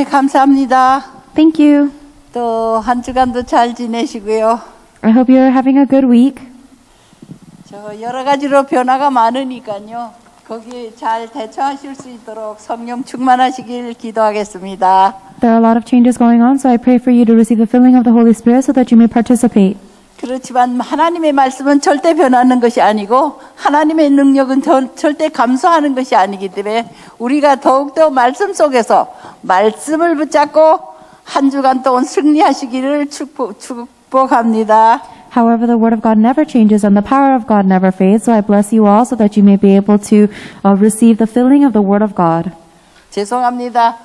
네, 감사합니다. Thank you. 또 한 주간도 잘 지내시고요. I hope you're having a good week. 저 여러 가지로 변화가 많으니까요. 거기에 잘 대처하실 수 있도록 성령 충만하시길 기도하겠습니다. There are a lot of changes going on, so I pray for you to receive the filling of the Holy Spirit so that you may participate. 그렇지만 하나님의 말씀은 절대 변하는 것이 아니고 하나님의 능력은 절대 감소하는 것이 아니기 때문에 우리가 더욱더 말씀 속에서 말씀을 붙잡고 한 주간 동안 승리하시기를 축복합니다. However, the word of God never changes and the power of God never fades, so I bless you all so that you may be able to receive the filling of the word of God. 죄송합니다.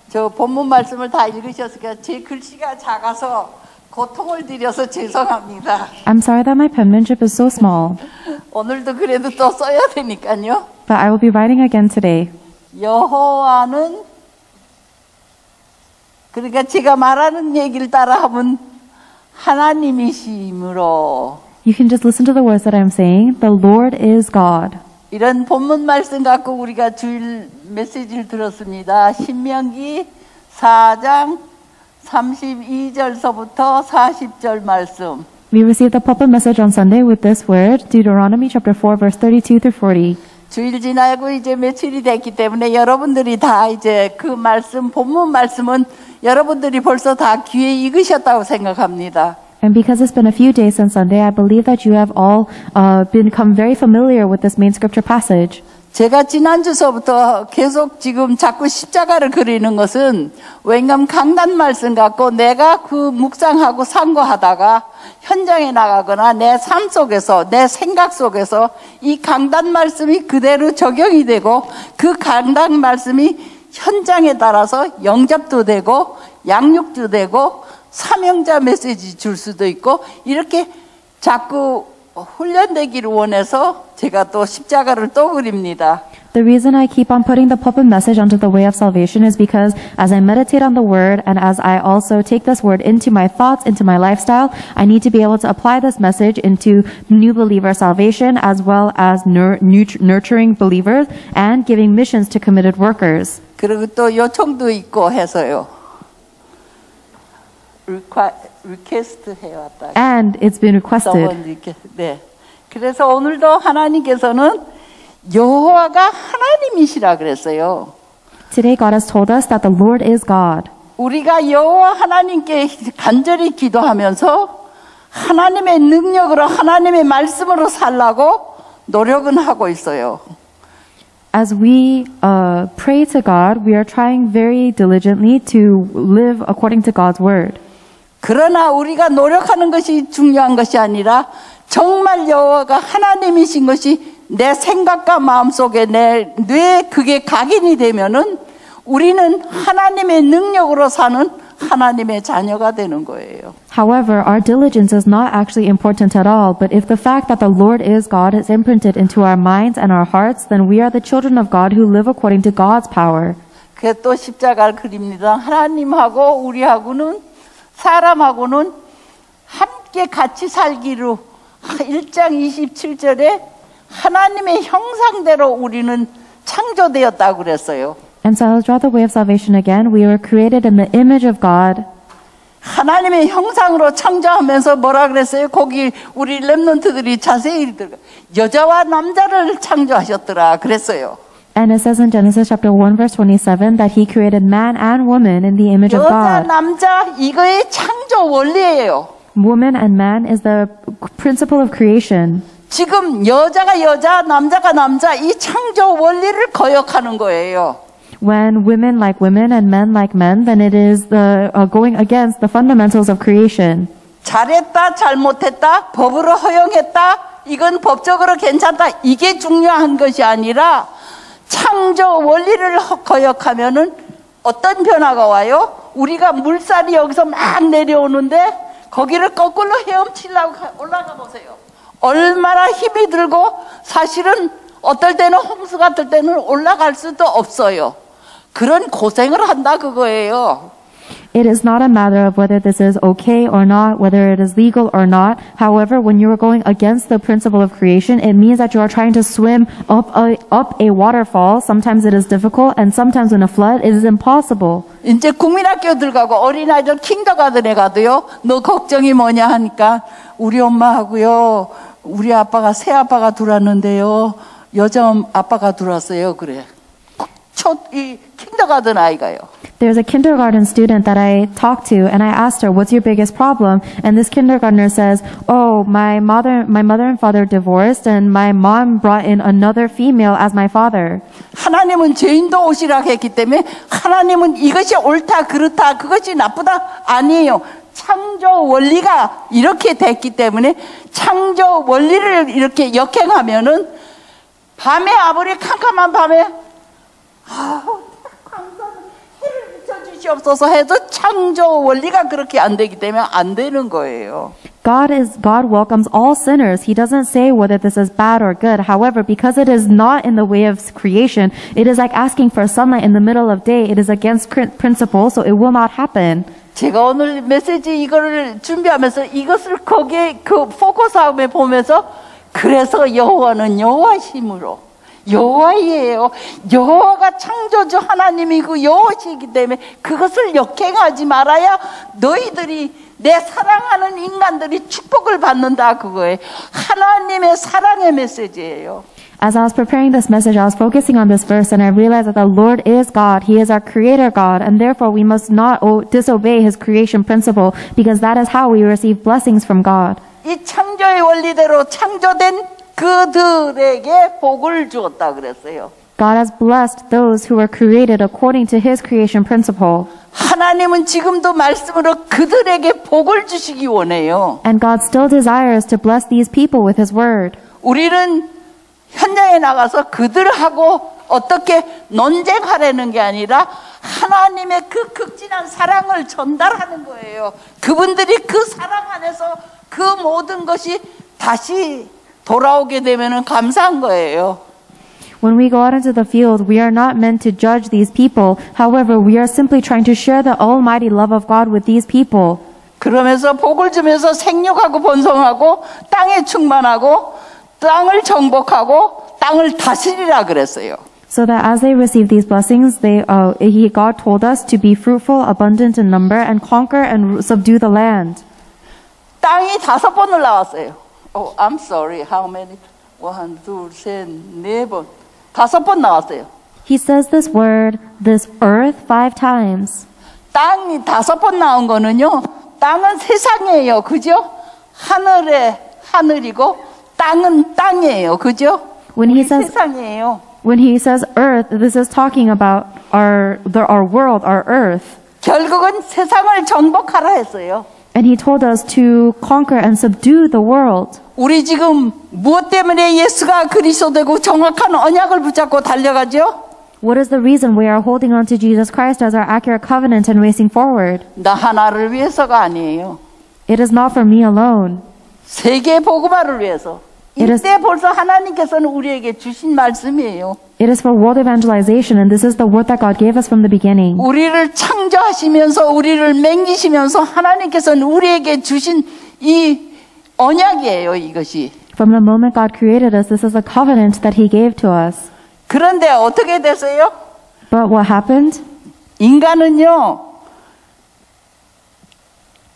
저 본문 말씀을 다 읽으셨으니까 제 글씨가 작아서 고통을 드려서 죄송합니다. I'm sorry that my penmanship is so small, 오늘도 그래도 또 써야 되니까요. but I will be writing again today. 여호와는 그러니까 제가 말하는 얘기를 따라하면 하나님이시므로 You can just listen to the words that I'm saying. The Lord is God. 이런 본문 말씀 갖고 우리가 주일 메시지를 들었습니다. 신명기 4장 32절서부터 40절 말씀. We received the pulpit message on Sunday with this word, Deuteronomy chapter 4, verse 32 through 40. 주일 지나고 이제 며칠이 됐기 때문에 여러분들이 다 이제 그 말씀, 본문 말씀은 여러분들이 벌써 다 귀에 익으셨다고 생각합니다. And because it's been a few days since Sunday, I believe that you have all become very familiar with this main scripture passage. 제가 지난주서부터 계속 지금 자꾸 십자가를 그리는 것은 왜냐하면 강단 말씀 갖고 내가 그 묵상하고 상고하다가 현장에 나가거나 내 삶 속에서 내 생각 속에서 이 강단 말씀이 그대로 적용이 되고 그 강단 말씀이 현장에 따라서 영접도 되고 양육도 되고 사명자 메시지 줄 수도 있고 이렇게 자꾸 훈련되기를 원해서 제가 또 십자가를 또 그립니다. The reason I keep on putting the pulpit message onto the way of salvation is because as I meditate on the word and as I also take this word into my thoughts, into my lifestyle, I need to be able to apply this message into new believer salvation as well as nurturing believers and giving missions to committed workers. 그리고 또 요청도 있고 해서요. 리퀘스트 해왔다. And it's been requested. 네. 그래서 오늘도 하나님께서는 여호와가 하나님이시라 그랬어요. Today God has told us that the Lord is God. 우리가 여호와 하나님께 간절히 기도하면서 하나님의 능력으로 하나님의 말씀으로 살라고 노력은 하고 있어요. As we pray to God, we are trying very diligently to live according to God's word. 그러나 우리가 노력하는 것이 중요한 것이 아니라 정말 여호와가 하나님이신 것이 내 생각과 마음속에 내 뇌에 그게 각인이 되면은 우리는 하나님의 능력으로 사는 하나님의 자녀가 되는 거예요. However, our diligence is not actually important at all, but if the fact that the Lord is God is imprinted into our minds and our hearts, then we are the children of God who live according to God's power. 그게 또 십자가를 그립니다. 하나님하고 우리하고는 사람하고는 함께 같이 살기로 1장 27절에 하나님의 형상대로 우리는 창조되었다고 그랬어요. And so I'll draw the way of salvation again. We were created in the image of God. 하나님의 형상으로 창조하면서 뭐라 그랬어요? 거기 우리 렘넌트들이 자세히 들어 여자와 남자를 창조하셨더라 그랬어요. And it says in Genesis chapter 1 verse 27 that he created man and woman in the image of 여자, God. 남자 이거의 창조 원리예요. Woman and man is the principle of creation. 지금 여자가 여자, 남자가 남자 이 창조 원리를 거역하는 거예요. When women like women and men like men, then it is the going against the fundamentals of creation. 잘했다, 잘못했다, 법으로 허용했다, 이건 법적으로 괜찮다, 이게 중요한 것이 아니라 창조 원리를 거역하면은 어떤 변화가 와요? 우리가 물살이 여기서 막 내려오는데 거기를 거꾸로 헤엄치려고 올라가 보세요. 얼마나 힘이 들고 사실은 어떨 때는 홍수 같을 때는 올라갈 수도 없어요. 그런 고생을 한다 그거예요. It is not a matter of whether this is okay or not, whether it is legal or not. However, when you are going against the principle of creation, it means that you are trying to swim up a waterfall. Sometimes it is difficult, and sometimes in a flood, it is impossible. 이제 국민학교 들어가고 어린아이들 킹더가든에 가도요. 너 걱정이 뭐냐 하니까 우리 엄마하고요. 우리 아빠가 새 아빠가 들어왔는데요. 여자 아빠가 들어왔어요. 그래. 이 킹더가든 아이가요. There's a kindergarten student that I talked to, and I asked her, "What's your biggest problem?" And this kindergartner says, "Oh, my mother and father divorced, and my mom brought in another female as my father." 하나님은 죄인도 오시라 했기 때문에 하나님은 이것이 옳다 그렇다 그것이 나쁘다 아니에요. 창조 원리가 이렇게 됐기 때문에 창조 원리를 이렇게 역행하면은 밤에 아무리 캄캄한 밤에 해를 비춰주시옵소서 해도 창조 원리가 그렇게 안 되기 때문에 안 되는 거예요. God welcomes all sinners. He doesn't say whether this is bad or good. However, because it is not in the way of creation, it is like asking for sunlight in the middle of day. It is against principle, so it will not happen. 제가 오늘 메시지 이거를 준비하면서 이것을 거기에 그 포커스함에 보면서 그래서 여호와는 여호와심으로 여호와이에요. 여호와가 창조주 하나님이고 여호와시기 때문에 그것을 역행하지 말아야 너희들이 내 사랑하는 인간들이 축복을 받는다 그거예요. 하나님의 사랑의 메시지예요. As I was preparing this message, I was focusing on this verse, and I realized that the Lord is God. He is our creator God, and therefore we must not disobey His creation principle, because that is how we receive blessings from God. 이 창조의 원리대로 창조된 그들에게 복을 주었다 그랬어요. God has blessed those who were created according to His creation principle. 하나님은 지금도 말씀으로 그들에게 복을 주시기 원해요. And God still desires to bless these people with His word. 우리는 현장에 나가서 그들하고 어떻게 논쟁하려는 게 아니라 하나님의 그 극진한 사랑을 전달하는 거예요. 그분들이 그 사랑 안에서 그 모든 것이 다시 돌아오게 되면 감사한 거예요. When we go out into the field, we are not meant to judge these people. However, we are simply trying to share the almighty love of God with these people. 그러면서 복을 주면서 생육하고 번성하고 땅에 충만하고 땅을 정복하고 땅을 다스리라 그랬어요. So that as they receive these blessings, God told us to be fruitful, abundant in number, and conquer and subdue the land. 땅이 5번을 나왔어요. Oh, I'm sorry. How many? 1, 2, 3, 4번. 5번 나왔어요. He says this word, this earth, 5 times. 땅이 5번 나온 거는요. 땅은 세상이에요. 그죠? 하늘에 하늘이고 땅은 땅이에요. 그죠? When he says 세상이에요. When he says earth, this is talking about our world, our earth. 결국은 세상을 정복하라 했어요. And he told us to conquer and subdue the world. 우리 지금 무엇 때문에 예수가 그리스도 되고 정확한 언약을 붙잡고 달려가죠? What is the reason we are holding on to Jesus Christ as our accurate covenant and racing forward? 나 하나를 위해서가 아니에요. It is not for me alone. 세계 복음화를 위해서. 이때 벌써 하나님께서는 우리에게 주신 말씀이에요. It is for world evangelization, and this is the word that God gave us from the beginning. 우리를 창조하시면서 우리를 맹기시면서 하나님께서는 우리에게 주신 이 언약이에요, 이것이. From the moment God created us, this is a covenant that He gave to us. 그런데 어떻게 됐어요? But what happened? 인간은요,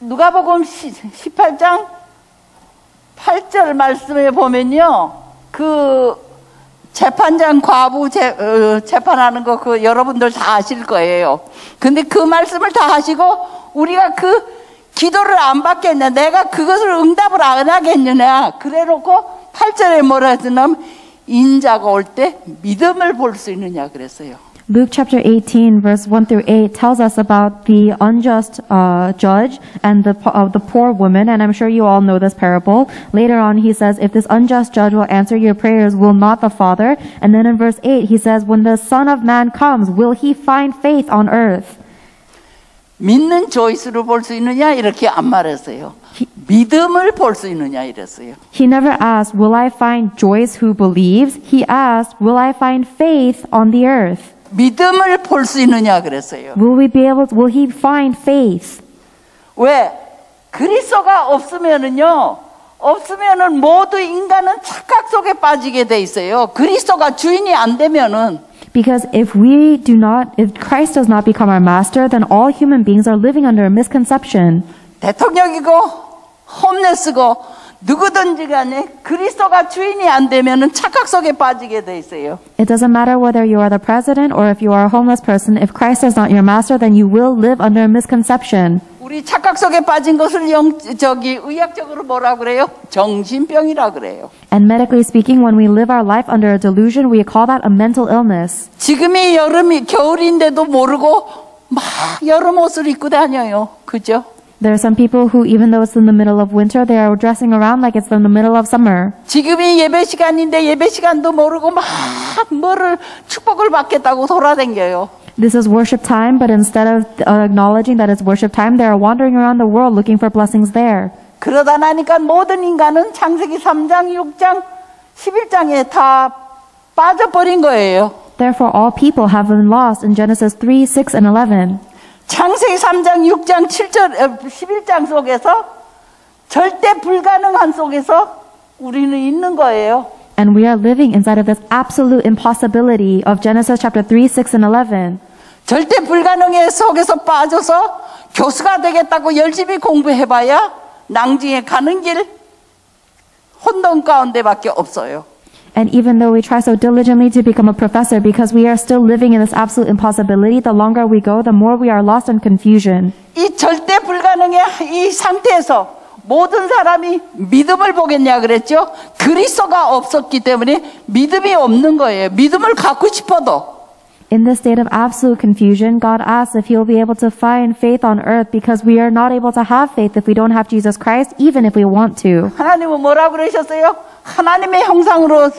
누가복음 18장 8절 말씀에 보면요, 그 재판장 과부 재판하는 거 그 여러분들 다 아실 거예요. 근데 그 말씀을 다 하시고 우리가 그 기도를 안 받겠냐, 내가 그것을 응답을 안 하겠느냐, 그래놓고 8절에 뭐라 했냐면 인자가 올 때 믿음을 볼 수 있느냐 그랬어요. Luke chapter 18 verse 1 through 8 tells us about the unjust judge and the poor woman, and I'm sure you all know this parable. Later on he says, if this unjust judge will answer your prayers, will not the Father? And then in verse 8 he says, when the Son of Man comes, will he find faith on earth? 믿는 조이스를 볼 수 있느냐 이렇게 안 말했어요. 믿음을 볼 수 있느냐 이랬어요. He never asked, will I find Joyce who believes? He asked, will I find faith on the earth? 믿음을 볼 수 있느냐 그랬어요. Will he find faith? 왜? 그리스도가 없으면은 모두 인간은 착각 속에 빠지게 돼 있어요. 그리스도가 주인이 안 되면은 Because if Christ does not become our master, then all human beings are living under a misconception. 대통령이고 홈레스고 누구든지 간에 그리스도가 주인이 안 되면은 착각 속에 빠지게 돼 있어요. It doesn't matter whether you are the president or if you are a homeless person. If Christ is not your master, then you will live under a misconception. 우리 착각 속에 빠진 것을 의학적으로 뭐라 그래요? 정신병이라 그래요. And medically speaking, when we live our life under a delusion, we call that a mental illness. 지금이 겨울인데도 모르고 막 여름 옷을 입고 다녀요. 그죠? There are some people who, even though it's in the middle of winter, they are dressing around like it's in the middle of summer. 지금이 예배 시간인데 예배 시간도 모르고 막 축복을 받겠다고 돌아다녀요. This is worship time, but instead of acknowledging that it's worship time, they are wandering around the world looking for blessings there. 그러다 나니까 모든 인간은 창세기 3장, 6장, 11장에 다 빠져버린 거예요. Therefore, all people have been lost in Genesis 3, 6, and 11. 창세기 3장, 6장, 7절, 11장 속에서 절대 불가능한 속에서 우리는 있는 거예요. And we are living inside of this absolute impossibility of Genesis chapter 3, 6, and 11. 절대 불가능의 속에서 빠져서 교수가 되겠다고 열심히 공부해봐야 낭중에 가는 길 혼돈 가운데밖에 없어요. And even though we try so diligently to become a professor, because we are still living in this absolute impossibility, the longer we go, the more we are lost in confusion. 이 절대 불가능의 이 상태에서 모든 사람이 믿음을 보겠냐 그랬죠? 그리스도가 없었기 때문에 믿음이 없는 거예요. 믿음을 갖고 싶어도. In this state of absolute confusion, God asks if He will be able to find faith on earth, because we are not able to have faith if we don't have Jesus Christ, even if we want to. 하나님은 뭐라고 그러셨어요? 하나님의 형상으로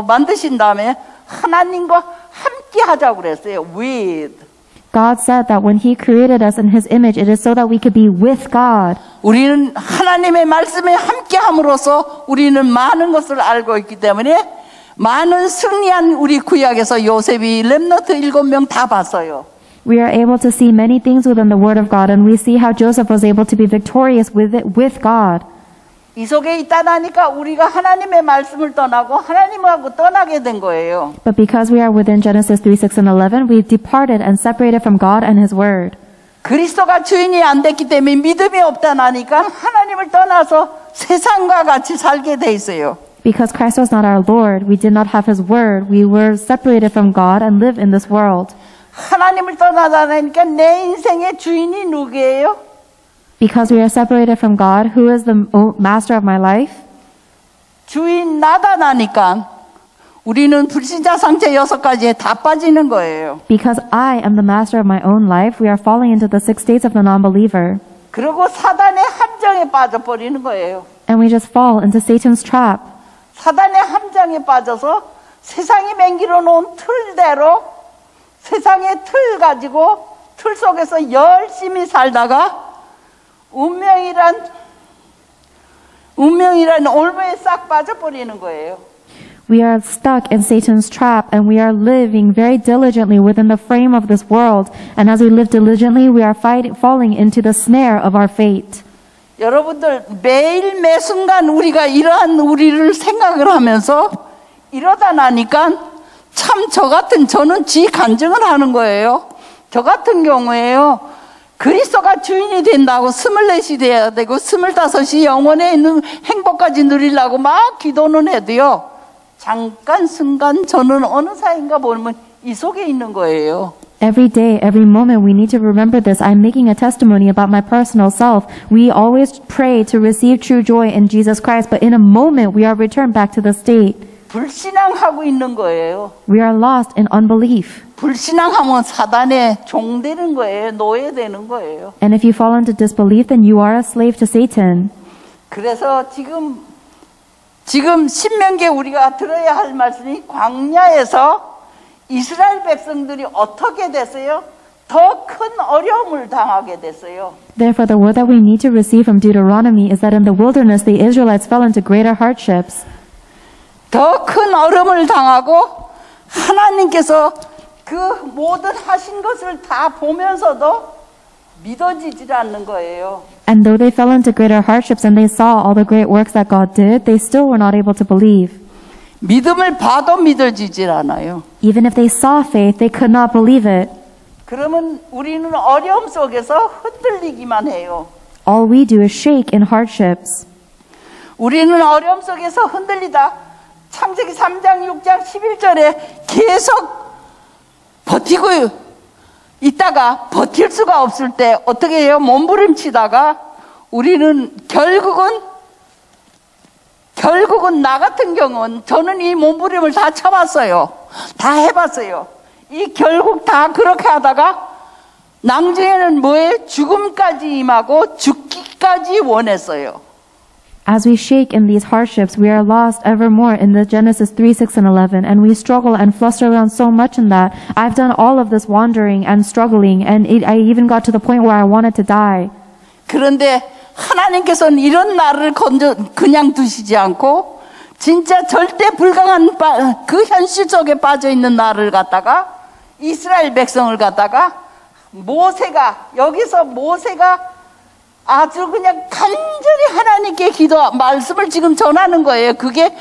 만드신 다음에 하나님과 함께 하자고 그랬어요. With. God said that when He created us in His image, it is so that we could be with God. 우리는 하나님의 말씀에 함께 함으로써 우리는 많은 것을 알고 있기 때문에 많은 승리한 우리 구약에서 요셉이 렘너트 7명 다 봤어요. We are able to see many things within the Word of God, and we see how Joseph was able to be victorious with God. 이 속에 있다 나니까 우리가 하나님의 말씀을 떠나고 하나님하고 떠나게 된 거예요. But because we are within Genesis 3, 6, and 11, we've departed and separated from God and His Word. 그리스도가 주인이 안 됐기 때문에 믿음이 없다 나니까 하나님을 떠나서 세상과 같이 살게 돼 있어요. Because Christ was not our Lord, we did not have His Word, we were separated from God and live in this world. 하나님을 떠나다 나니까 내 인생의 주인이 누구예요? Because we are separated from God, who is the master of my life? 주인 나다 나니까 우리는 불신자 상태 6가지에 다 빠지는 거예요. Because I am the master of my own life, we are falling into the 6 states of the non-believer. 그리고 사단의 함정에 빠져버리는 거예요. And we just fall into Satan's trap. 사단의 함정에 빠져서 세상이 맹기로 놓은 틀대로 세상의 틀 가지고 틀 속에서 열심히 살다가 운명이란 올무에 싹 빠져버리는 거예요. We are stuck in Satan's trap, and we are living very diligently within the frame of this world. And as we live diligently, we are falling into the snare of our fate. 여러분들 매일 매 순간 우리가 이러한 우리를 생각을 하면서 이러다 나니까 참 저는 지 간증을 하는 거예요. 저 같은 경우에요. 그리스도가 주인이 된다고 24시 돼야 되고 25시 영원에 있는 행복까지 누리려고 막 기도는 해도요. 잠깐 순간 저는 어느 사이인가 보면 이 속에 있는 거예요. Every day, every moment, we need to remember this. I'm making a testimony about my personal self. We always pray to receive true joy in Jesus Christ, but in a moment, we are returned back to the state. 불신앙하고 있는 거예요. We are lost in unbelief. 불신앙하면 사단의 종 되는 거예요. 노예 되는 거예요. And if you fall into disbelief, then you are a slave to Satan. 그래서 지금 신명기에 우리가 들어야 할 말씀이 광야에서 이스라엘 백성들이 어떻게 됐어요? 더 큰 어려움을 당하게 됐어요. Therefore, the word that we need to receive from Deuteronomy is that in the wilderness, the Israelites fell into greater hardships. 더 큰 어려움을 당하고 하나님께서 그 모든 하신 것을 다 보면서도 믿어지질 않는 거예요. And though they fell into greater hardships and they saw all the great works that God did, they still were not able to believe. 믿음을 봐도 믿어지질 않아요. Even if they saw faith, they could not believe it. 그러면 우리는 어려움 속에서 흔들리기만 해요. All we do is shake in hardships. 우리는 어려움 속에서 흔들리다 창세기 3장 6장 11절에 계속 버티고 있다가 버틸 수가 없을 때 어떻게 해요? 몸부림치다가 우리는 결국은 나 같은 경우는 저는 이 몸부림을 다 쳐봤어요. 다 해봤어요. 이 결국 다 그렇게 하다가 나중에는 뭐에 죽음까지 임하고 죽기까지 원했어요. As we shake in these hardships, we are lost evermore in the Genesis 3, 6, and 11, and we struggle and fluster around so much in that. I've done all of this wandering and struggling, and I even got to the point where I wanted to die. 그런데 하나님께서는 이런 나를 그냥 두시지 않고 진짜 절대 불가능한 그 현실 속에 빠져 있는 나를 갖다가 이스라엘 백성을 갖다가 여기서 모세가 아주 그냥 간절히 하나님께 말씀을 지금 전하는 거예요. 그게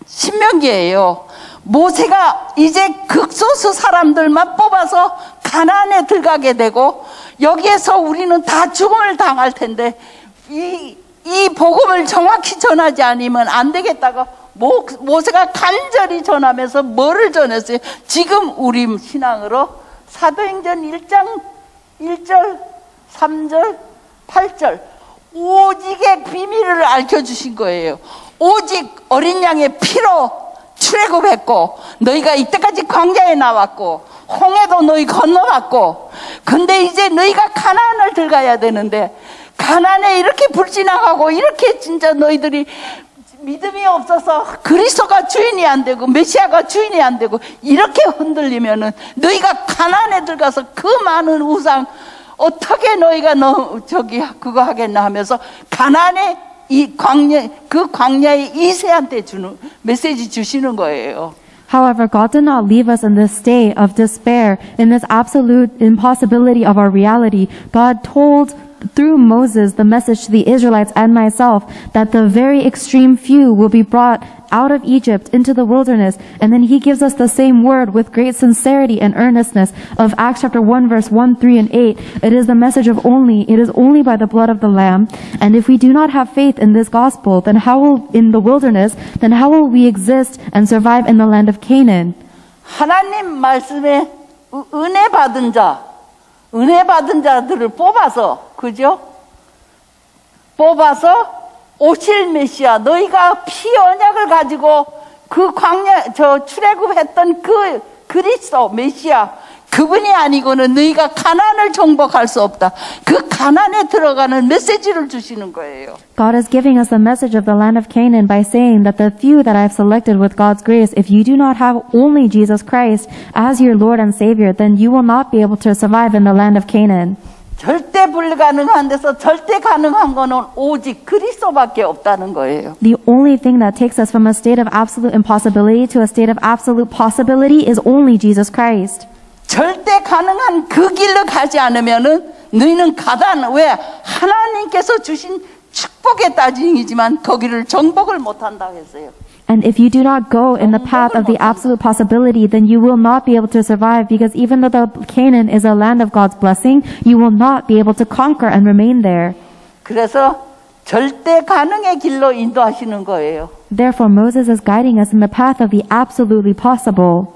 신명기예요. 모세가 이제 극소수 사람들만 뽑아서 가나안에 들어가게 되고 여기에서 우리는 다 죽음을 당할 텐데 이 복음을 정확히 전하지 않으면 안 되겠다고 모세가 간절히 전하면서 뭐를 전했어요? 지금 우리 신앙으로 사도행전 1장 1절 3절 8절 오직의 비밀을 알려주신 거예요. 오직 어린 양의 피로 출애굽했고 너희가 이때까지 광야에 나왔고 홍해도 너희 건너왔고 근데 이제 너희가 가나안을 들어가야 되는데 가나안에 이렇게 불신앙하고 이렇게 진짜 너희들이 믿음이 없어서 그리스도가 주인이 안 되고 메시아가 주인이 안 되고 이렇게 흔들리면은 너희가 가나안에 들어가서 그 많은 우상 어떻게 너희가 그거 하겠나 하면서 가나안의 광야의 이세한테 주는 메시지 주시는 거예요. However, God did not leave us in this state of despair, in this absolute impossibility of our reality. God told through Moses the message to the Israelites and myself that the very extreme few will be brought out of Egypt into the wilderness. And then he gives us the same word with great sincerity and earnestness of Acts chapter 1 verse 1, 3, and 8. It is the message of it is only by the blood of the Lamb. And if we do not have faith in this gospel, then how will we exist and survive in the land of Canaan? 하나님 말씀에 은혜 받은 자들을 뽑아서 그죠? 뽑아서 오실 메시아 너희가 피 언약을 가지고 그 출애굽했던 그 그리스도 메시아 그분이 아니고는 너희가 가나안을 정복할 수 없다. 그 가나안에 들어가는 메시지를 주시는 거예요. God is giving us the message of the land of Canaan by saying that the few that I've selected with God's grace, if you do not have only Jesus Christ as your Lord and Savior, then you will not be able to survive in the land of Canaan. 절대 불가능한 데서 절대 가능한 거는 오직 그리스도밖에 없다는 거예요. The only thing that takes us from a state of absolute impossibility to a state of absolute possibility is only Jesus Christ. 절대 가능한 그 길로 가지 않으면은 너희는 왜 하나님께서 주신 축복의 따짐이지만 거기를 정복을 못한다고 했어요. And if you do not go in the path of the absolute possibility, then you will not be able to survive, because even though the Canaan is a land of God's blessing, you will not be able to conquer and remain there. 그래서 절대 가능의 길로 인도하시는 거예요. Therefore, Moses is guiding us in the path of the absolutely possible.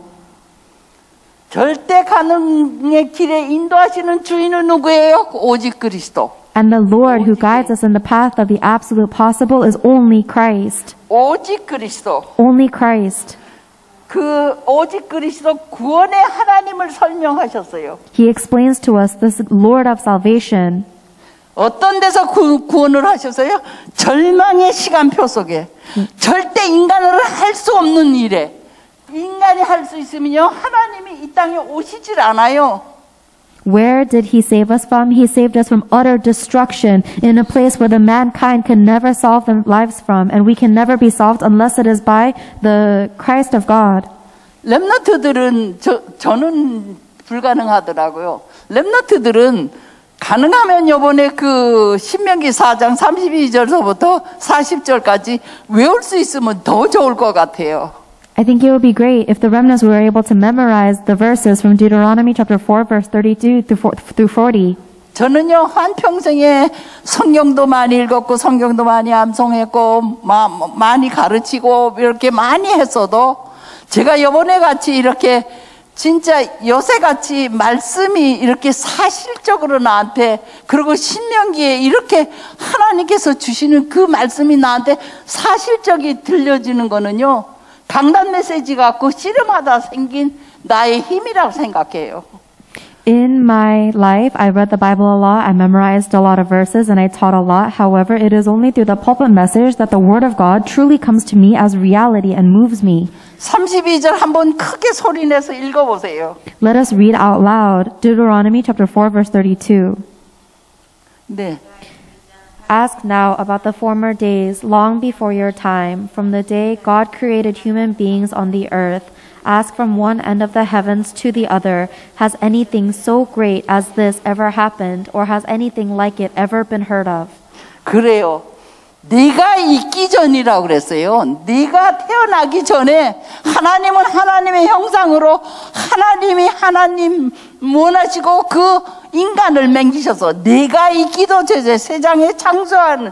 절대 가능의 길에 인도하시는 주인은 누구예요? 오직 그리스도. And the Lord who guides us in the path of the absolute possible is only Christ. 오직 그리스도. Only Christ. 그 오직 그리스도 구원의 하나님을 설명하셨어요. He explains to us this Lord of salvation. 어떤 데서 구원을 하셨어요? 절망의 시간표 속에 절대 인간으로 할 수 없는 일에 인간이 할 수 있으면요 하나님이 이 땅에 오시질 않아요. Where did he save us from? He saved us from utter destruction in a place where the mankind can never solve their lives from, and we can never be solved unless it is by the Christ of God. 렘넌트들은 저는 불가능하더라고요. 렘넌트들은 가능하면 요번에 그 신명기 4장 32절서부터 40절까지 외울 수 있으면 더 좋을 것 같아요. I think it would be great if the remnants were able to memorize the verses from Deuteronomy chapter 4 verse 32 through 40. 저는요, 한평생에 성경도 많이 읽었고, 성경도 많이 암송했고, 많이 가르치고, 이렇게 많이 했어도, 제가 요번에 같이 이렇게, 진짜 요새 같이 말씀이 이렇게 사실적으로 나한테, 그리고 신명기에 이렇게 하나님께서 주시는 그 말씀이 나한테 사실적이 들려지는 거는요, 강단 메시지 갖고 씨름하다 생긴 나의 힘이라고 생각해요. In my life, I read the Bible a lot, I memorized a lot of verses, and I taught a lot. However, it is only through the pulpit message that the Word of God truly comes to me as reality and moves me. 32절 한번 크게 소리내서 읽어보세요. Let us read out loud Deuteronomy chapter 4 verse 32. 네. Ask now about the former days, long before your time, from the day God created human beings on the earth. Ask from one end of the heavens to the other, has anything so great as this ever happened, or has anything like it ever been heard of? 그래요. 네가 있기 전이라고 그랬어요. 네가 태어나기 전에 하나님은 하나님의 형상으로 하나님이 하나님 원하시고 그 인간을 맹기셔서 네가 있기도 전에 세상에 창조하는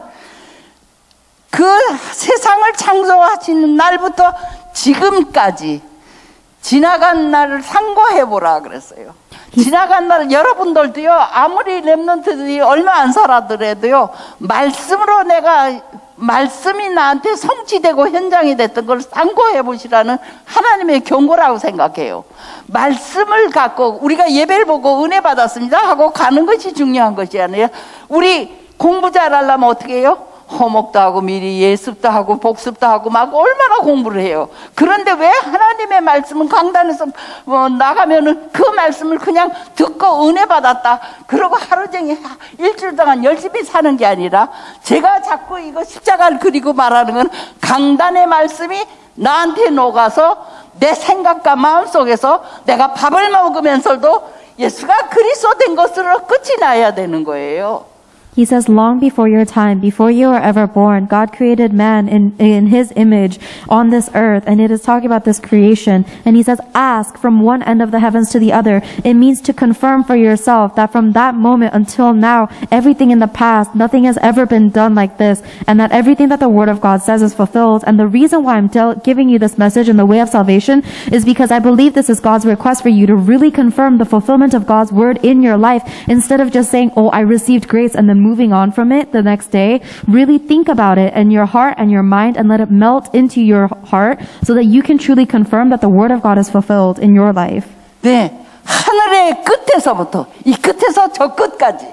그 세상을 창조하시는 날부터 지금까지 지나간 날을 상고해보라 그랬어요. 지나간 날은 여러분들도요, 아무리 렘넌트들이 얼마 안 살아더라도요, 말씀으로 말씀이 나한테 성취되고 현장이 됐던 걸 상고해보시라는 하나님의 경고라고 생각해요. 말씀을 갖고 우리가 예배를 보고 은혜 받았습니다 하고 가는 것이 중요한 것이 아니에요. 우리 공부 잘하려면 어떻게 해요? 호목도 하고 미리 예습도 하고 복습도 하고 막 얼마나 공부를 해요. 그런데 왜 하나님의 말씀은 강단에서 나가면은 그 말씀을 그냥 듣고 은혜 받았다 그러고 하루 종일 일주일 동안 열심히 사는 게 아니라 제가 자꾸 이거 십자가를 그리고 말하는 건 강단의 말씀이 나한테 녹아서 내 생각과 마음속에서 내가 밥을 먹으면서도 예수가 그리스도 된 것으로 끝이 나야 되는 거예요. He says, long before your time, before you were ever born, God created man in his image on this earth. And it is talking about this creation. And he says, ask from one end of the heavens to the other. It means to confirm for yourself that from that moment until now, everything in the past, nothing has ever been done like this. And that everything that the Word of God says is fulfilled. And the reason why I'm giving you this message in the way of salvation is because I believe this is God's request for you to really confirm the fulfillment of God's Word in your life. Instead of just saying, oh, I received grace and then moving on from it the next day, really think about it in your heart and your mind and let it melt into your heart so that you can truly confirm that the Word of God is fulfilled in your life. 네, 하늘의 끝에서부터 이 끝에서 저 끝까지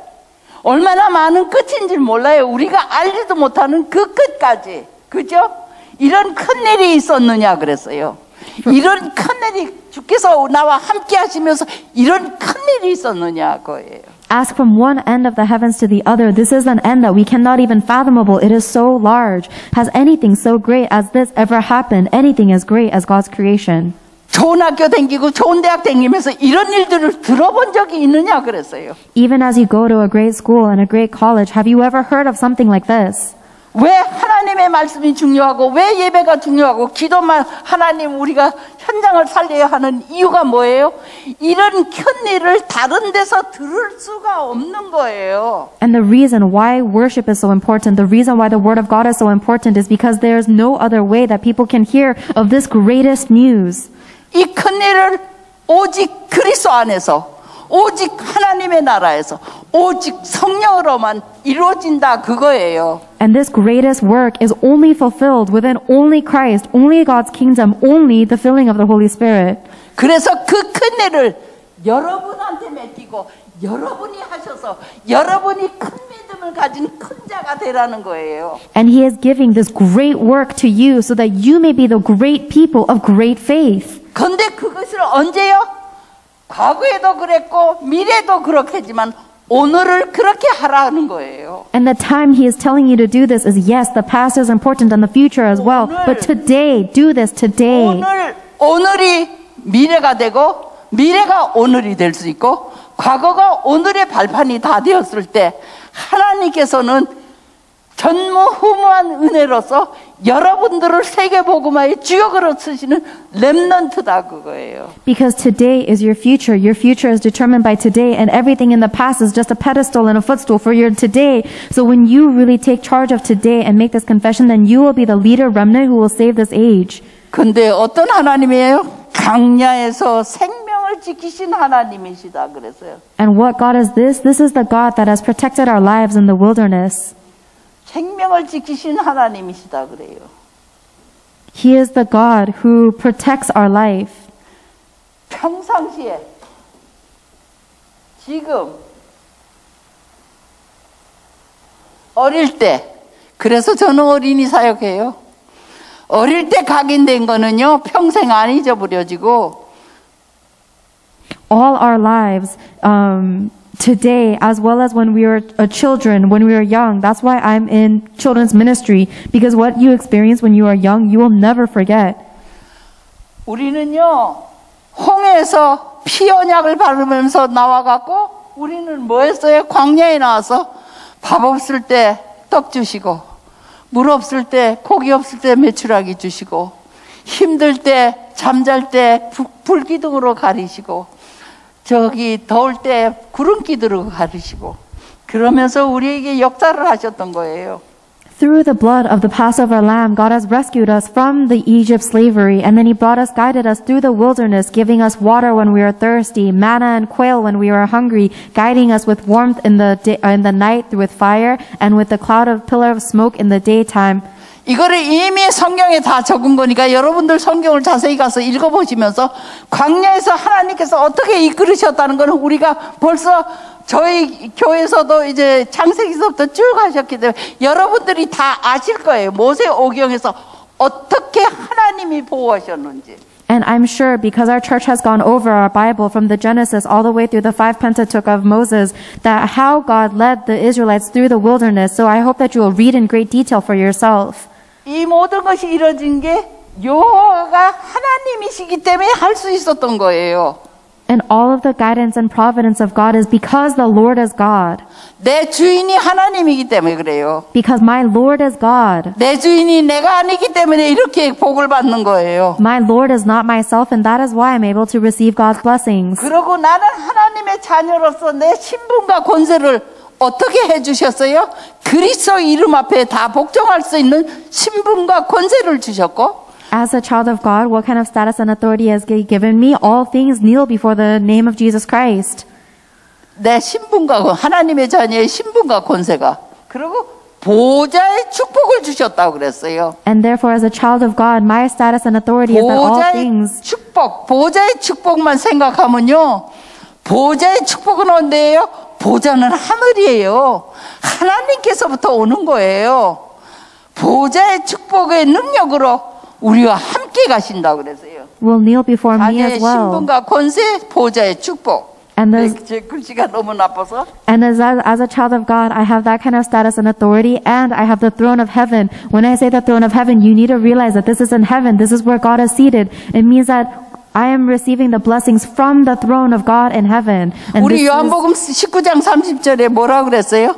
얼마나 많은 끝인지 몰라요. 우리가 알지도 못하는 그 끝까지, 그죠? 이런 큰일이 있었느냐 그랬어요. 이런 큰일이 주께서 나와 함께 하시면서 이런 큰일이 있었느냐 거예요. Ask from one end of the heavens to the other. This is an end that we cannot even fathomable. It is so large. Has anything so great as this ever happened? Anything as great as God's creation? 좋은 학교 다니고 좋은 대학 다니면서 이런 일들을 들어본 적이 있느냐 그랬어요. Even as you go to a great school and a great college, have you ever heard of something like this? 왜 하나님의 말씀이 중요하고 왜 예배가 중요하고 기도만 하나님 우리가 현장을 살려야 하는 이유가 뭐예요? 이런 큰 일을 다른 데서 들을 수가 없는 거예요. And the reason why worship is so important, the reason why the Word of God is so important is because there's no other way that people can hear of this greatest news. 이 큰 일을 오직 그리스도 안에서 오직 하나님의 나라에서 오직 성령으로만 이루어진다 그거예요. And this greatest work is only fulfilled within only Christ, only God's kingdom, only the filling of the Holy Spirit. 그래서 그 큰 일을 여러분한테 맡기고 여러분이 하셔서 여러분이 큰 믿음을 가진 큰 자가 되라는 거예요. And He is giving this great work to you so that you may be the great people of great faith. 근데 그것을 언제요? 과거에도 그랬고 미래도 그렇겠지만 오늘을 그렇게 하라는 거예요. And the time He is telling you to do this is yes, the past is important and the future as well. But today, do this today. 오늘이 미래가 되고 미래가 오늘이 될 수 있고 과거가 오늘의 발판이 다 되었을 때 하나님께서는 전무후무한 은혜로서 여러분들을 세계복음화의 주역으로 쓰시는 렘넌트다 그거예요. Because today is your future. Your future is determined by today, and everything in the past is just a pedestal and a footstool for your today. So when you really take charge of today and make this confession, then you will be the leader remnant who will save this age. 근데 어떤 하나님이에요? 강야에서 생명을 지키신 하나님이시다 그랬어요. And what God is this? This is the God that has protected our lives in the wilderness. 생명을 지키신 하나님이시다 그래요. He is the God who protects our life. 평상시에 지금 어릴 때 그래서 저는 어린이 사역해요. 어릴 때 각인된 거는요 평생 안 잊어버려지고 All our lives, today, as well as when we were children, when we were young. That's why I'm in children's ministry, because what you experience when you are young, you will never forget. 우리는요 홍해에서 피 언약을 바르면서 나와갖고 우리는 뭐 했어요? 광야에 나와서 밥 없을 때 떡 주시고 물 없을 때 고기 없을 때 메추라기 주시고 힘들 때 잠잘 때 불기둥으로 가리시고 저기 더울 때 구름기둥으로 가리시고 그러면서 우리에게 역사를 하셨던 거예요. Through the blood of the Passover lamb, God has rescued us from the Egypt slavery, and then He brought us, guided us through the wilderness, giving us water when we were thirsty, manna and quail when we were hungry, guiding us with warmth in the night with fire, and with the cloud of pillar of smoke in the daytime. 이거를 이미 성경에 다 적은 거니까 여러분들 성경을 자세히 가서 읽어보시면서 광야에서 하나님께서 어떻게 이끌으셨다는 것은 우리가 벌써 저희 교회에서도 이제 창세기서부터 쭉 하셨기 때문에 여러분들이 다 아실 거예요. 모세오경에서 어떻게 하나님이 보호하셨는지. And I'm sure because our church has gone over our Bible from the Genesis all the way through the 5 Pentateuch of Moses, that how God led the Israelites through the wilderness. So I hope that you will read in great detail for yourself. 이 모든 것이 이루어진 게 여호와가 하나님이시기 때문에 할 수 있었던 거예요. And all of the guidance and providence of God is because the Lord is God. 내 주인이 하나님이기 때문에 그래요. Because my Lord is God. 내 주인이 내가 아니기 때문에 이렇게 복을 받는 거예요. My Lord is not myself, and that is why I'm able to receive God's blessings. 그리고 나는 하나님의 자녀로서 내 신분과 권세를 어떻게 해주셨어요? 그리스도 이름 앞에 다 복종할 수 있는 신분과 권세를 주셨고 As a child of God, what kind of status and authority has He given me? All things kneel before the name of Jesus Christ. 내 신분과 하나님의 자녀의 신분과 권세가 그리고 보좌의 축복을 주셨다고 그랬어요. And therefore, as a child of God, my status and authority is that all things. 보좌의 축복만 생각하면요. 보좌의 축복은 언제예요? 보좌는 하늘이에요. 하나님께서부터 오는 거예요. 보좌의 축복의 능력으로 우리와 함께 가신다고 그랬어요. Will kneel before me 자녀의 as well. 신분과 권세, 보좌의 축복. 제 글씨가 너무 나빠서. And as a child of God, I have that kind of status and authority, and I have the throne of heaven. When I say the throne of heaven, you need to realize that this is in heaven. This is where God is seated. It means that I am receiving the blessings from the throne of God in heaven. And 우리 요한복음 19장 30절에 뭐라고 그랬어요?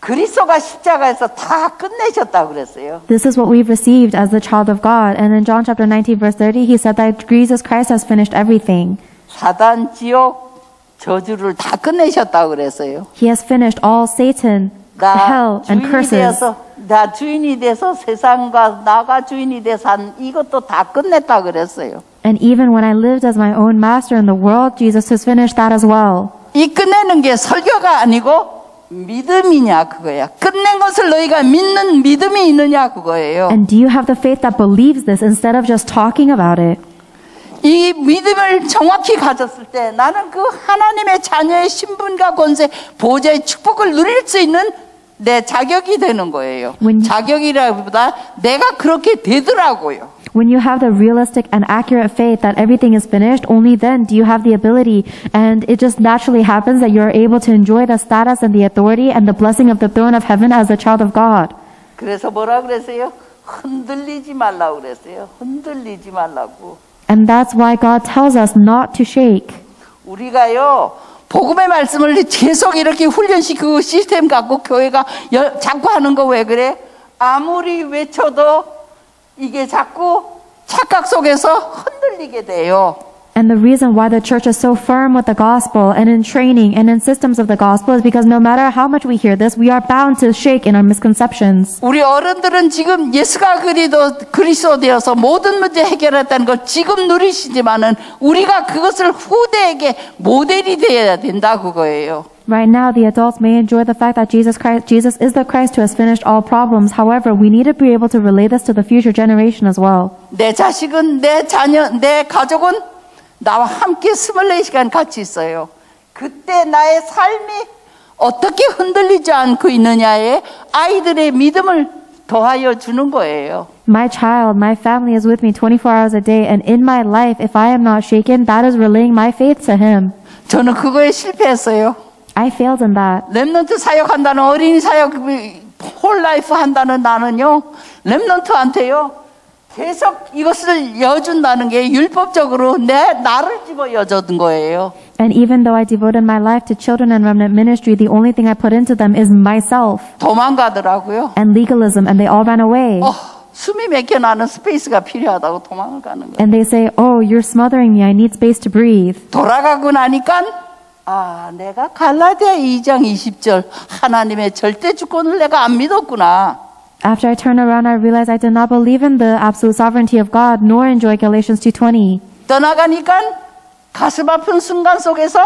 그리스도가 십자가에서 다 끝내셨다고 그랬어요. This is what we've received as the child of God. And in John chapter 19 verse 30, he said that Jesus Christ has finished everything. 사단, 지옥, 저주를 다 끝내셨다고 그랬어요. He has finished all Satan, hell, and curses. 나 주인이 돼서 세상과 나가 주인이 돼서 한 이것도 다 끝냈다고 그랬어요. And even when I lived as my own master in the world, Jesus has finished that as well. 이 끝내는 게 설교가 아니고 믿음이냐 그거야. 끝낸 것을 너희가 믿는 믿음이 있느냐 그거예요. And do you have the faith that believes this instead of just talking about it? 이 믿음을 정확히 가졌을 때 나는 그 하나님의 자녀의 신분과 권세, 보좌의 축복을 누릴 수 있는 내 자격이 되는 거예요. 자격이라기보다 내가 그렇게 되더라고요. When you have the realistic and accurate faith that everything is finished, only then do you have the ability, and it just naturally happens that you're able to enjoy the status and the authority and the blessing of the throne of heaven as a child of God. 그래서 뭐라 그랬어요? 흔들리지 말라고 그랬어요. 흔들리지 말라고. And that's why God tells us not to shake. 우리가요, 복음의 말씀을 계속 이렇게 훈련시키고 시스템 갖고 교회가 자꾸 하는 거 왜 그래? 아무리 외쳐도 이게 자꾸 착각 속에서 흔들리게 돼요. And the reason why the church is so firm with the gospel and in training and in systems of the gospel is because no matter how much we hear this, we are bound to shake in our misconceptions. 우리 어른들은 지금 예수가 그리스도 되어서 모든 문제 해결했다는 걸 지금 누리시지만은 우리가 그것을 후대에게 모델이 되어야 된다 그거예요. Right now, the adults may enjoy the fact that Jesus is the Christ who has finished all problems. However, we need to be able to relay this to the future generation as well. 내 자식은, 내 자녀, 내 가족은 나와 함께 24시간 같이 있어요. 그때 나의 삶이 어떻게 흔들리지 않고 있느냐에 아이들의 믿음을 더하여 주는 거예요. My child, my family is with me 24 hours a day, and in my life, if I am not shaken, that is relaying my faith to him. 저는 그거에 실패했어요. I failed in that. 렘넌트 사역한다는 어린이 사역 홀라이프 한다는 나는요. 렘넌트한테요. 계속 이것을 여준다는 게 율법적으로 나를 집어 여준 거예요. And even though I devoted my life to children and remnant ministry, the only thing I put into them is myself 도망가더라고요. and legalism, and they all ran away. 숨이 막혀나는 스페이스가 필요하다고 도망을 가는 거예요. And they say, oh, you're smothering me. I need space to breathe. 돌아가고 나니까 내가 갈라디아 2장 20절 하나님의 절대 주권을 내가 안 믿었구나. After I turned around, I realized I did not believe in the absolute sovereignty of God, nor enjoy Galatians 2:20. 떠나가니까 가슴 아픈 순간 속에서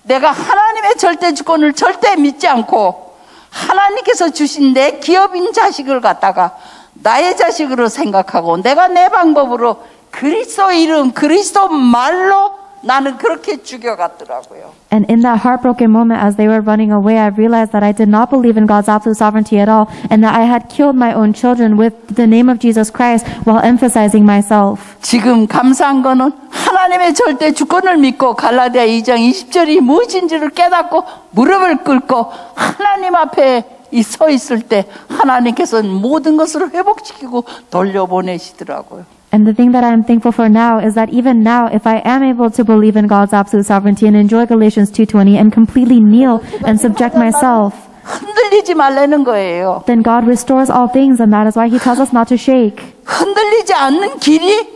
내가 하나님의 절대 주권을 절대 믿지 않고 하나님께서 주신 내 기업인 자식을 갖다가 나의 자식으로 생각하고 내가 내 방법으로 그리스도 이름, 그리스도 말로 나는 그렇게 죽여갔더라고요. And in that heartbroken moment, as they were running away, I realized that I did not believe in God's absolute sovereignty at all, and that I had killed my own children with the name of Jesus Christ while emphasizing myself. 지금 감사한 거는 하나님의 절대 주권을 믿고 갈라디아 2장 20절이 무엇인지를 깨닫고 무릎을 꿇고 하나님 앞에 서 있을 때 하나님께서는 모든 것을 회복시키고 돌려보내시더라고요. And the thing that I'm thankful for now is that even now, if I am able to believe in God's absolute sovereignty and enjoy Galatians 2:20 and completely kneel and subject myself, 흔들리지 말라는 거예요. then God restores all things, and that is why He tells us not to shake. 흔들리지 않는 길이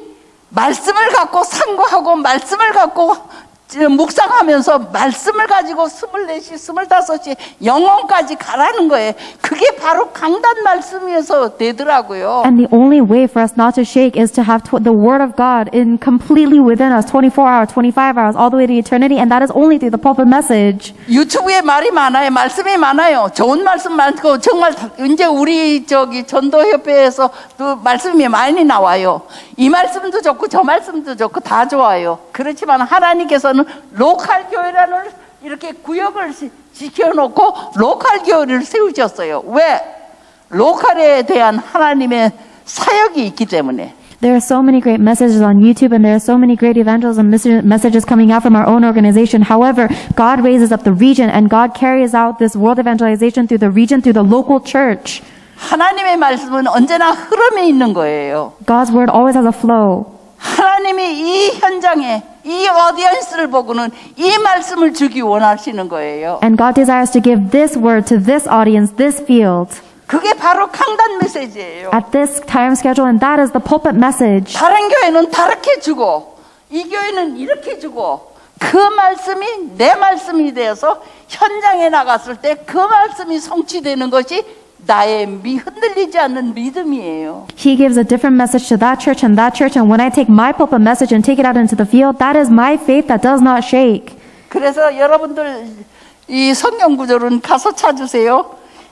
말씀을 갖고 상고하고 말씀을 갖고 묵상하면서 말씀을 가지고 24시, 25시 영혼까지 가라는 거예요. 그게 바로 강단 말씀이어서 되더라고요. And the only way for us not to shake is to have the Word of God in completely within us, 24 hours, 25 hours, all the way to eternity, and that is only through the pulpit message. 유튜브에 말이 많아요. 말씀이 많아요. 좋은 말씀 많고 정말 이제 우리 전도협회에서 또 말씀이 많이 나와요. 이 말씀도 좋고 저 말씀도 좋고 다 좋아요. 그렇지만 하나님께서는 로컬 교회라는 이렇게 구역을 지켜놓고 로컬 교회를 세우셨어요. 왜? 로컬에 대한 하나님의 사역이 있기 때문에. There are so many great messages on YouTube, and there are so many great evangelism messages coming out from our own organization. However, God raises up the region, and God carries out this world evangelization through the region, through the local church. 하나님의 말씀은 언제나 흐름이 있는 거예요. God's word always has a flow. 하나님이 이 현장에 이 어디언스를 보고는 이 말씀을 주기 원하시는 거예요. And God desires to give this word to this audience, this field, 그게 바로 강단 메시지예요. at this time schedule, and that is the pulpit message. 다른 교회는 다르게 주고 이 교회는 이렇게 주고 그 말씀이 내 말씀이 되어서 현장에 나갔을 때 그 말씀이 성취되는 것이 나의 흔들리지 않는 믿음이에요. He gives a different message to that church, and when I take my pulpit message and take it out into the field, that is my faith that does not shake. 그래서 여러분들 이 성경 구절은 가서 찾으세요.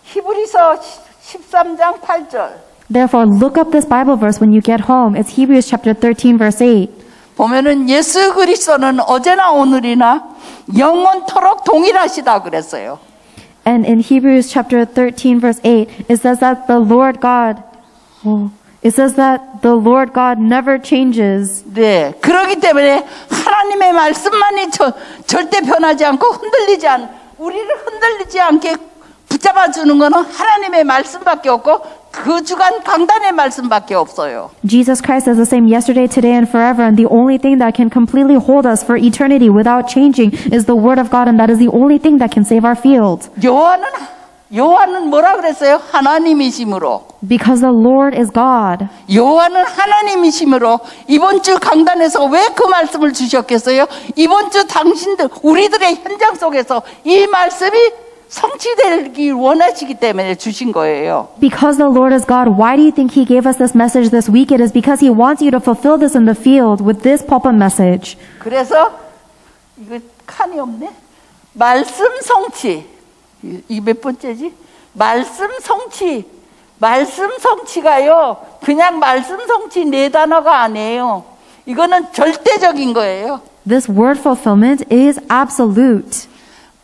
히브리서 13장 8절. Therefore, look up this Bible verse when you get home. It's Hebrews chapter 13, verse 8. 보면은 예수 그리스도는 어제나 오늘이나 영원토록 동일하시다 그랬어요. And in Hebrews chapter 13, verse 8, it says that the Lord God never changes. 네, 그렇기 때문에 하나님의 말씀만이 절대 변하지 않고 우리를 흔들리지 않게 붙잡아 주는 것은 하나님의 말씀밖에 없고 그 주간 강단의 말씀밖에 없어요. Jesus Christ is the same yesterday, today, and forever, and the only thing that can completely hold us for eternity without changing is the Word of God, and that is the only thing that can save our field. 요한은 뭐라 그랬어요? 하나님이심으로. Because the Lord is God. 요한은 하나님이심으로 이번 주 강단에서 왜 그 말씀을 주셨겠어요? 이번 주 당신들 우리들의 현장 속에서 이 말씀이 성취되길 원하시기 때문에 주신 거예요. Because the Lord is God, why do you think He gave us this message this week? It is because He wants you to fulfill this in the field with this pulpit message. 그래서 이거 칸이 없네. 말씀 성취. 이 몇 번째지? 말씀 성취. 말씀 성취가요. 그냥 말씀 성취 네 단어가 아니에요. 이거는 절대적인 거예요. This word fulfillment is absolute.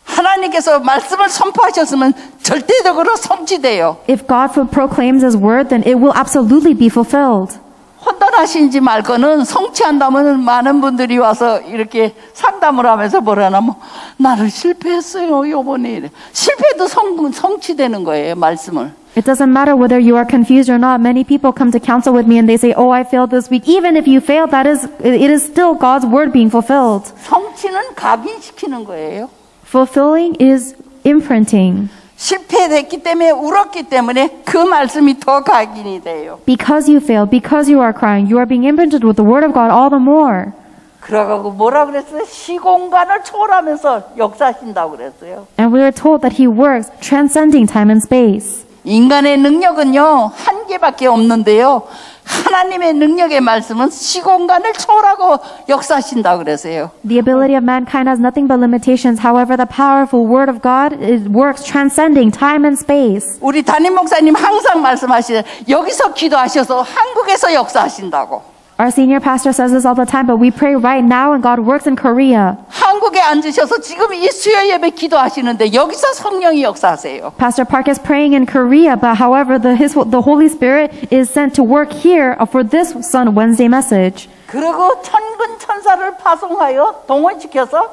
하나님께서 말씀을 선포하셨으면 절대적으로 성취돼요. If God proclaims His word, then it will absolutely be fulfilled. 혼돈하신지 말거는 성취한다면 많은 분들이 와서 이렇게 상담을 하면서 뭐라냐면 나를 실패했어요 요번에. 실패도 성취되는 거예요 말씀을. It doesn't matter whether you are confused or not. Many people come to counsel with me and they say, "Oh, I failed this week." Even if you failed, it is still God's word being fulfilled. 성취는 각인시키는 거예요. Fulfilling is imprinting. 실패됐기 때문에 울었기 때문에 그 말씀이 더 각인이 돼요. Because you failed, because you are crying, you are being imprinted with the word of God all the more. 그러고 뭐라 그랬어요? 시공간을 초월하면서 역사하신다고 그랬어요. And we are told that He works transcending time and space. 인간의 능력은요 한계밖에 없는데요. 하나님의 능력의 말씀은 시공간을 초월하고 역사하신다고 그랬어요. The ability of mankind has nothing but limitations. However, the powerful word of God works transcending time and space. 우리 담임 목사님 항상 말씀하시죠. 여기서 기도하셔서 한국에서 역사하신다고. Our senior pastor says this all the time, but we pray right now and God works in Korea. 한국에 앉으셔서 지금 이 수요 예배 기도하시는데 여기서 성령이 역사하세요. Pastor Park is praying in Korea, but however, the Holy Spirit is sent to work here for this Wednesday message. 그리고 천군 천사를 파송하여 동원시켜서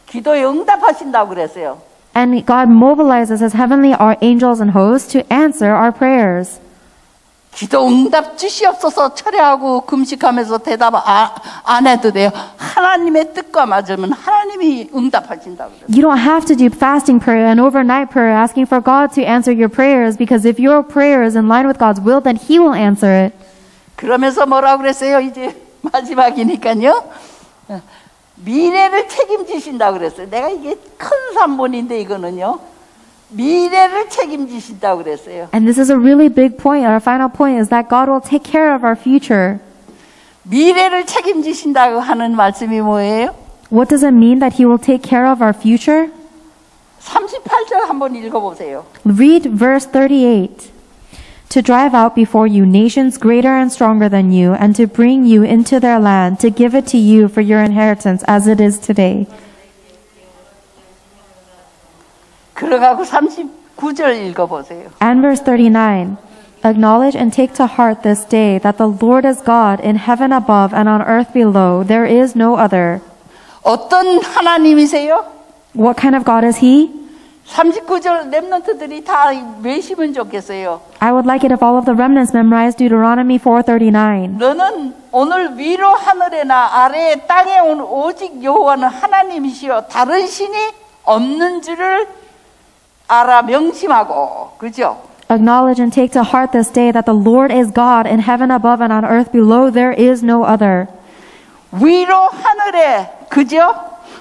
기도에 응답하신다고 그랬어요. And God mobilizes His heavenly angels and hosts to answer our prayers. 기도 응답 주시옵소서 철회하고 금식하면서 대답 안 해도 돼요. 하나님의 뜻과 맞으면 하나님이 응답하신다고 그래요. You don't have to do fasting prayer and overnight prayer asking for God to answer your prayers, because if your prayer is in line with God's will, then He will answer it. 그러면서 뭐라고 그랬어요? 이제 마지막이니까요. 미래를 책임지신다고 그랬어요. 내가 이게 큰 산문인데 이거는요. 미래를 책임지신다고 그랬어요. And this is a really big point. Our final point is that God will take care of our future. 미래를 책임지신다고 하는 말씀이 뭐예요? What does it mean that He will take care of our future? 38절 한번 읽어보세요. Read verse 38. To drive out before you nations greater and stronger than you, and to bring you into their land, to give it to you for your inheritance as it is today. 그러가고 39절 읽어보세요. And verse 39. Acknowledge and take to heart this day that the Lord is God in heaven above and on earth below. There is no other. 어떤 하나님이세요? What kind of God is He? 39절 렘넌트들이 다 외시면 좋겠어요. I would like it if all of the remnants memorized Deuteronomy 4:39. 너는 오늘 위로 하늘에나 아래에 땅에 온 오직 여호와는 하나님이시여 다른 신이 없는 줄을 알아 명심하고. 그죠? Acknowledge and take to heart this day that the Lord is God in heaven above and on earth below. There is no other. 위로 하늘에, 그죠?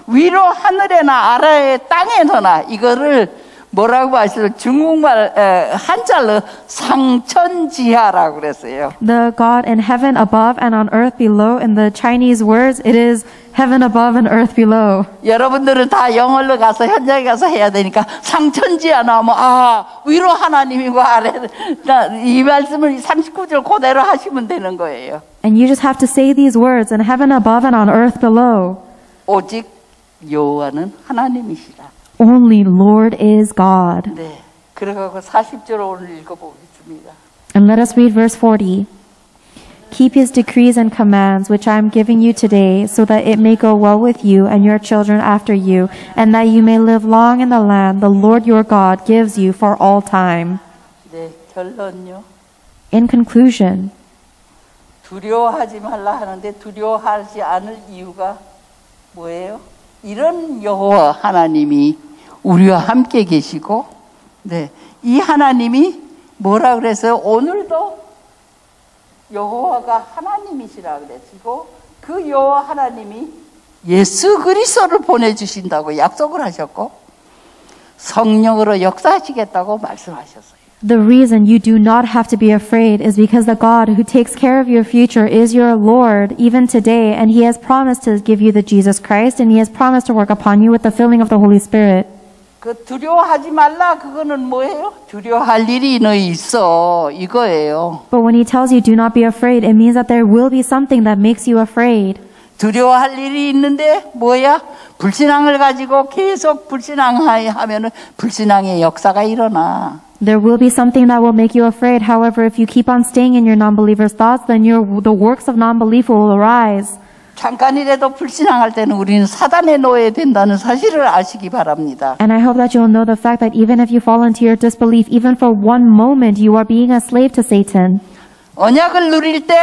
위로 하늘에나 아래에 땅에서나 이거를 뭐라고 하시죠? 중국말 한자로 상천지하라고 그랬어요. The God in heaven above and on earth below. In the Chinese words, it is heaven above and earth below. 여러분들은 다 영어로 가서 현장에 가서 해야 되니까 상천지하 나오면 위로 하나님이고 아래 이 말씀을 39절 그대로 하시면 되는 거예요. And you just have to say these words, in heaven above and on earth below. 오직 여호와는 하나님이시라. Only Lord is God. 네, 그러고 40절 오늘 읽어보겠습니다. And let us read verse 40. Keep His decrees and commands, which I am giving you today, so that it may go well with you and your children after you, and that you may live long in the land the Lord your God gives you for all time. 네, 결론요. In conclusion, 두려워하지 말라 하는데 두려워하지 않을 이유가 뭐예요? 이런 여호와 하나님이 우리와 함께 계시고, 네, 이 하나님이 뭐라 그래서 오늘도 여호와가 하나님이시라 그랬고, 그 여호와 하나님이 예수 그리스도를 보내주신다고 약속을 하셨고 성령으로 역사하시겠다고 말씀하셨어요. the reason you do not have to be afraid is because the God who takes care of your future is your Lord even today, and He has promised to give you the Jesus Christ, and He has promised to work upon you with the filling of the Holy Spirit. 그 두려워하지 말라 그거는 뭐예요? 두려워할 일이 너희 있어 이거예요. But when He tells you do not be afraid, it means that there will be something that makes you afraid. 두려워할 일이 있는데 뭐야? 불신앙을 가지고 계속 불신앙하면은 불신앙의 역사가 일어나. There will be something that will make you afraid. However, if you keep on staying in your non-believer's thoughts, then the works of non-belief will arise. 잠깐이라도 불신앙할 때는 우리는 사단의 노예된다는 사실을 아시기 바랍니다. And I hope that you'll know the fact that even if you fall into your disbelief, even for one moment, you are being a slave to Satan. 언약을 누릴 때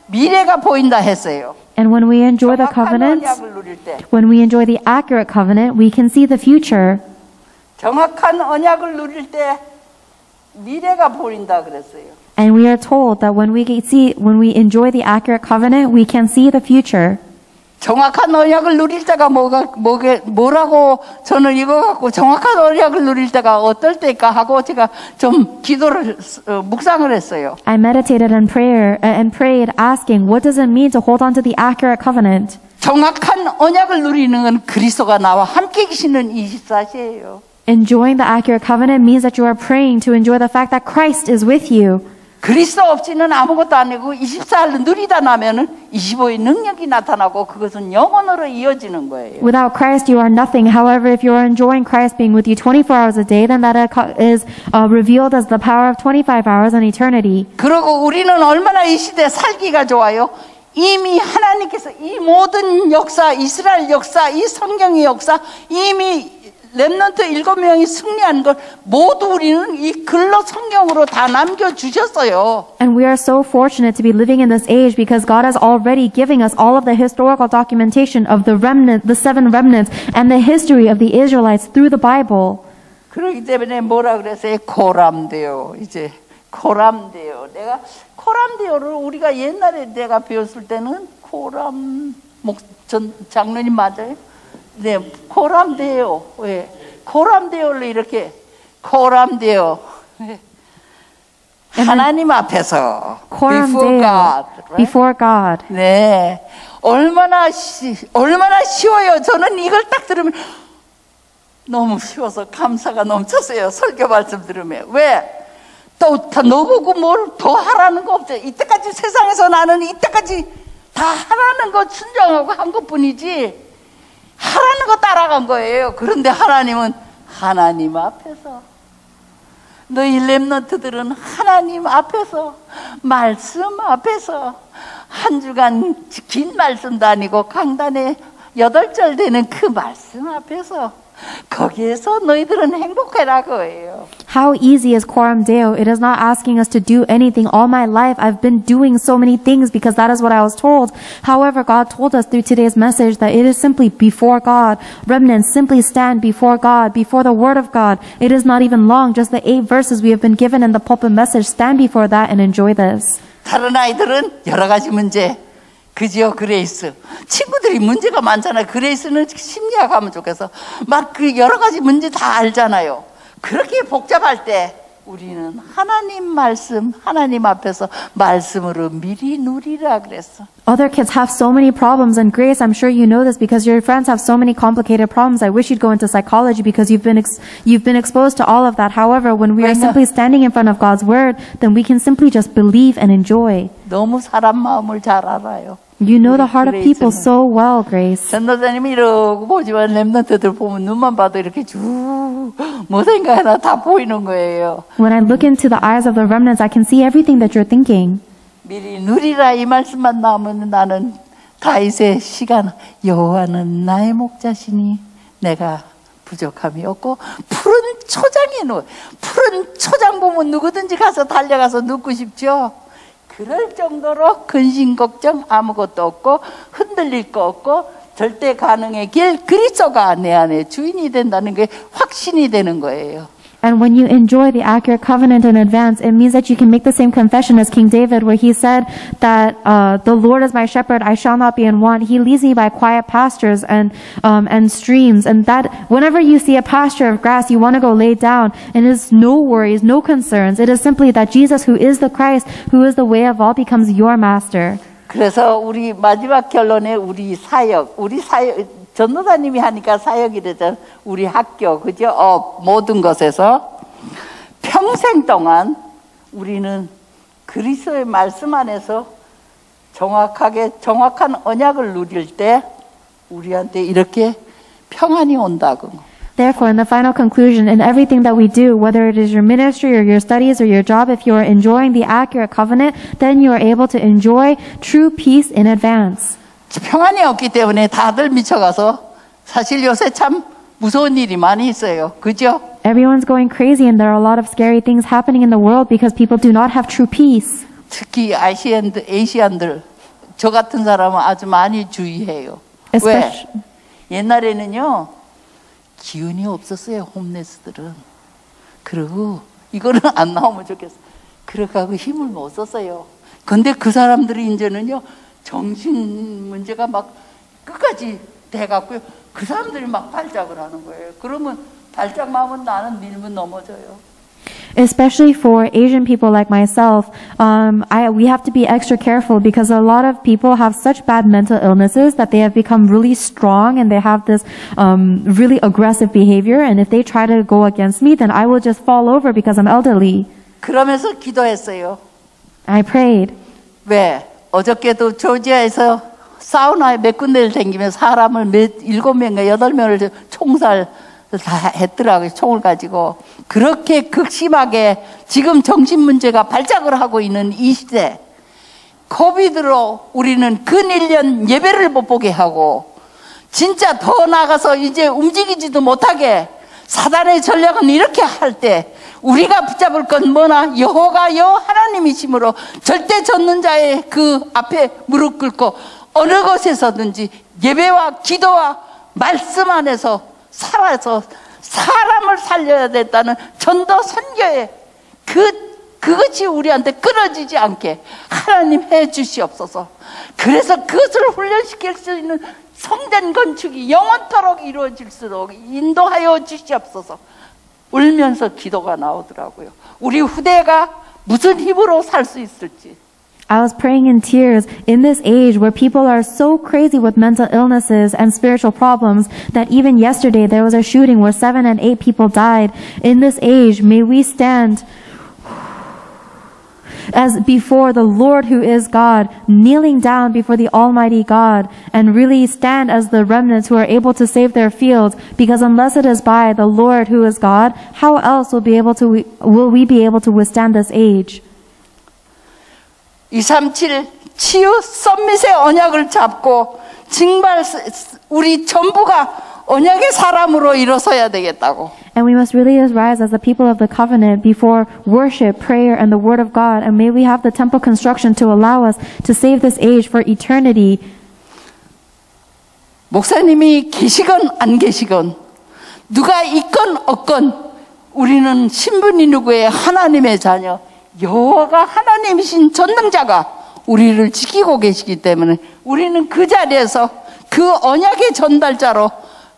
미래가 보인다 했어요. And when we enjoy the 정확한 covenant, 언약을 누릴 때, when we enjoy the accurate covenant, we can see the future. 정확한 언약을 누릴 때 미래가 보인다 그랬어요. And we are told that when we enjoy the accurate covenant, we can see the future. 정확한 언약을 누릴 때가 뭐라고 저는 이거 갖고 정확한 언약을 누릴 때가 어떨 때일까 하고 제가 좀 기도를 묵상을 했어요. I meditated and prayed, asking, what does it mean to hold on to the accurate covenant? 정확한 언약을 누리는 건 그리스도가 나와 함께 계시는 24시예요. Enjoying the accurate covenant means that you are praying to enjoy the fact that Christ is with you. 그리스도 없이는 아무것도 아니고 24를 누리다 나면은 25의 능력이 나타나고 그것은 영원으로 이어지는 거예요. Without Christ, you are nothing. However, if you are enjoying Christ being with you 24 hours a day, then that is revealed as the power of 25 hours in eternity. 그리고 우리는 얼마나 이 시대에 살기가 좋아요. 이미 하나님께서 이 모든 역사, 이스라엘 역사, 이 성경의 역사, 이미 렘넌트 7명이 승리한 걸 모두 우리는 이 글로 성경으로 다 남겨주셨어요. And we are so fortunate to be living in this age because God has already given us all of the historical documentation of the seven remnants and the history of the Israelites through the Bible. 그렇기 때문에 뭐라 그랬어요? 코람데오. 이제 코람데오. 내가 코람데오를 우리가 옛날에 내가 배웠을 때는 전 장로님 맞아요? 네, 코람데오. 왜? 코람데오를 이렇게 코람데오. 하나님 앞에서 Coram before Deo, God. Right? before God. 네. 얼마나 쉬워요. 저는 이걸 딱 들으면 너무 쉬워서 감사가 넘쳤어요. 설교 말씀 들으면. 왜? 또 너보고 뭘 더 하라는 거 없죠. 이때까지 세상에서 나는 이때까지 다 하라는 거 순종하고 한 것뿐이지 하라는 거 따라간 거예요. 그런데 하나님은 하나님 앞에서 너희 렘넌트들은 하나님 앞에서 말씀 앞에서 한 주간 긴 말씀도 아니고 강단에 8절 되는 그 말씀 앞에서 거기에서 너희들은 행복해라 거예요. How easy is Coram Deo? It is not asking us to do anything. All my life I've been doing so many things because that is what I was told. However, God told us through today's message that it is simply before God. Remnants simply stand before God, before the Word of God. It is not even long, just the 8 verses we have been given in the pulpit message. Stand before that and enjoy this. 다른 아이들은 여러 가지 문제 그지요 그레이스 친구들이 문제가 많잖아요. 그레이스는 심리학 하면 좋겠어. 막 그 여러 가지 문제 다 알잖아요. 그렇게 복잡할 때 우리는 하나님 말씀 하나님 앞에서 말씀으로 미리 누리라 그랬어. Other kids have so many problems, and Grace, I'm sure you know this because your friends have so many complicated problems. I wish you'd go into psychology because you've been exposed to all of that. However, when we are simply standing in front of God's Word, then we can simply just believe and enjoy. 너무 사람 마음을 잘 알아요. You know the heart of people so well, Grace. 전도사님이 이러고 보지만 렘넌트들 보면 눈만 봐도 이렇게 쭉 뭐 생각하나 다 보이는 거예요. When I look into the eyes of the remnants, I can see everything that you're thinking. 미리 누리라 이 말씀만 나오면 나는 다윗의 시간 여호와는 나의 목자시니 내가 부족함이 없고 푸른 초장에 푸른 초장 보면 누구든지 가서 달려가서 눕고 싶죠. 그럴 정도로 근심 걱정 아무것도 없고 흔들릴 거 없고 절대 가능의 길 그리스도가 내 안에 주인이 된다는 게 확신이 되는 거예요. And when you enjoy the accurate covenant in advance, it means that you can make the same confession as King David, where he said that the Lord is my shepherd, I shall not be in want. He leads me by quiet pastures and streams. And that whenever you see a pasture of grass, you want to go lay down. And it is no worries, no concerns. It is simply that Jesus, who is the Christ, who is the way of all, becomes your master. 그래서 우리 마지막 결론에 우리 사역, 전도사님이 하니까 사역이래죠. 우리 학교, 그죠? 모든 것에서 평생 동안 우리는 그리스도의 말씀 안에서 정확한 언약을 누릴 때 우리한테 이렇게 평안이 온다고. Therefore, in the final conclusion, in everything that we do, whether it is your ministry or your studies or your job, if you are enjoying the accurate covenant, then you are able to enjoy true peace in advance. 평안이 없기 때문에 다들 미쳐가서 사실 요새 참 무서운 일이 많이 있어요. 그죠? Everyone's going crazy and there are a lot of scary things happening in the world because people do not have true peace. 특히 아시안들, 저 같은 사람은 아주 많이 주의해요. 왜? 옛날에는요. 기운이 없었어요. 홈레스들은. 그리고 이거는 안 나오면 좋겠어. 그래가지고 힘을 못 썼어요. 근데 그 사람들이 이제는요. 정신 문제가 막 끝까지 돼갖고요. 그 사람들이 막 발작을 하는 거예요. 그러면 발작만 하면 나는 밀면 넘어져요. Especially for Asian people like myself, we have to be extra careful because a lot of people have such bad mental illnesses that they have become really strong and they have this really aggressive behavior. And if they try to go against me, then I will just fall over because I'm elderly. 그러면서 기도했어요. I prayed. 왜? 어저께도 조지아에서 사우나에 몇 군데를 다니면서 사람을 7명과 8명을 총살 다 했더라고요. 총을 가지고. 그렇게 극심하게 지금 정신 문제가 발작을 하고 있는 이 시대, 코비드로 우리는 근 1년 예배를 못 보게 하고 진짜 더 나가서 이제 움직이지도 못하게 사단의 전략은 이렇게 할 때 우리가 붙잡을 건 뭐나 여호와여 하나님이심으로 절대 젖는 자의 그 앞에 무릎 꿇고 어느 곳에서든지 예배와 기도와 말씀 안에서 살아서 사람을 살려야 된다는 전도 선교의 그것이 우리한테 끊어지지 않게 하나님 해 주시옵소서. 그래서 그것을 훈련시킬 수 있는 성전 건축이 영원토록 이루어질수록 인도하여 주시옵소서. 울면서 기도가 나오더라고요. 우리 후대가 무슨 힘으로 살 수 있을지. I was praying in tears in this age where people are so crazy with mental illnesses and spiritual problems that even yesterday there was a shooting where 7 and 8 people died. In this age, may we stand as before the Lord who is God, kneeling down before the Almighty God, and really stand as the remnants who are able to save their fields, because unless it is by the Lord who is God, how else will we be able to withstand this age? 237 치유 썸밋의 언약을 잡고 정말 우리 전부가 언약의 사람으로 일어서야 되겠다고. And we must really rise as the people of the covenant before worship, prayer, and the word of God. And may we have the temple construction to allow us to save this age for eternity. 목사님이 계시건 안 계시건 누가 있건 없건 우리는 신분이 누구의 하나님의 자녀 여호와가 하나님이신 전능자가 우리를 지키고 계시기 때문에 우리는 그 자리에서 그 언약의 전달자로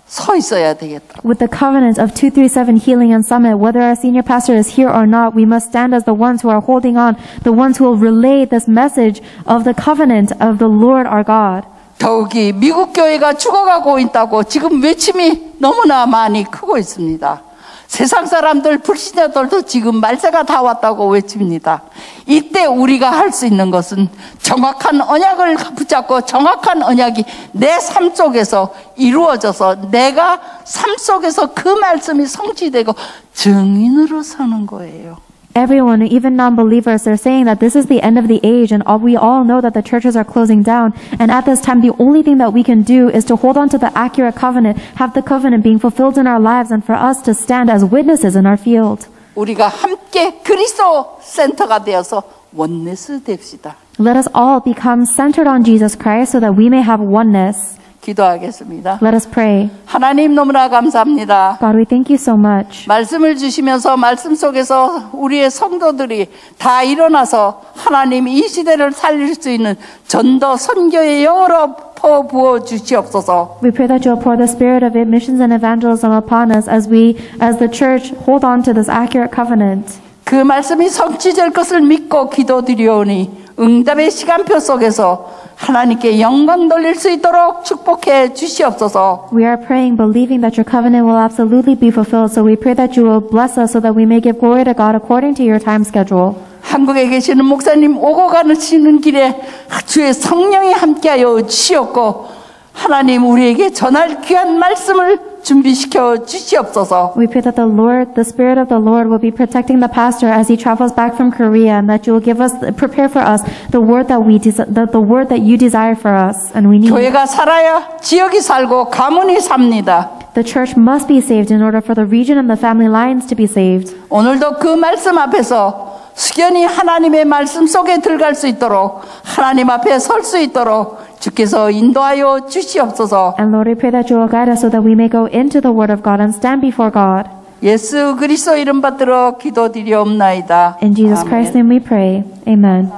서 있어야 되겠다. With the covenant of 237 Healing and Summit, whether our senior pastor is here or not, we must stand as the ones who are holding on, the ones who will relay this message of the covenant of the Lord our God. 더욱이 미국 교회가 죽어가고 있다고 지금 외침이 너무나 많이 크고 있습니다. 세상 사람들, 불신자들도 지금 말세가 다 왔다고 외칩니다. 이때 우리가 할 수 있는 것은 정확한 언약을 붙잡고 정확한 언약이 내 삶 속에서 이루어져서 내가 삶 속에서 그 말씀이 성취되고 증인으로 서는 거예요. Everyone, even non-believers, are saying that this is the end of the age, and we all know that the churches are closing down. And at this time, the only thing that we can do is to hold on to the accurate covenant, have the covenant being fulfilled in our lives, and for us to stand as witnesses in our field. 우리가 함께 그리스도 센터가 되어서 원네스 됩시다. Let us all become centered on Jesus Christ so that we may have oneness. 기도하겠습니다. Let us pray. 하나님 너무나 감사합니다. God, we thank you so much. 말씀을 주시면서 말씀 속에서 우리의 성도들이 다 일어나서 하나님 이 시대를 살릴 수 있는 전도 선교의 영으로 부어 주시옵소서. We pray that you'll pour the spirit of missions and evangelism upon us as the church, hold on to this accurate covenant. 그 말씀이 성취될 것을 믿고 기도드리오니 응답의 시간표 속에서 하나님께 영광 돌릴 수 있도록 축복해 주시옵소서. We are praying, believing that your covenant will absolutely be fulfilled. So we pray that you will bless us so that we may give glory to God according to your time schedule. 한국에 계시는 목사님 오고 가시는 길에 주의 성령이 함께하여 주시옵고 하나님 우리에게 전할 귀한 말씀을 준비시켜 주시옵소서. We pray that the Spirit of the Lord will be protecting the pastor as he travels back from Korea, and that you will prepare for us the word that you desire for us, and we need. 교회가 살아야 지역이 살고 가문이 삽니다. The church must be saved in order for the region and the family lines to be saved. 오늘도 그 말씀 앞에서 숙연히 하나님의 말씀 속에 들어갈 수 있도록 하나님 앞에 설 수 있도록 주께서 인도하여 주시옵소서. And Lord, we pray that you will guide us so that we may go into the Word of God and stand before God. 예수 그리스도 이름 받들어 기도드리옵나이다. In Jesus 아멘. Christ's name we pray. Amen.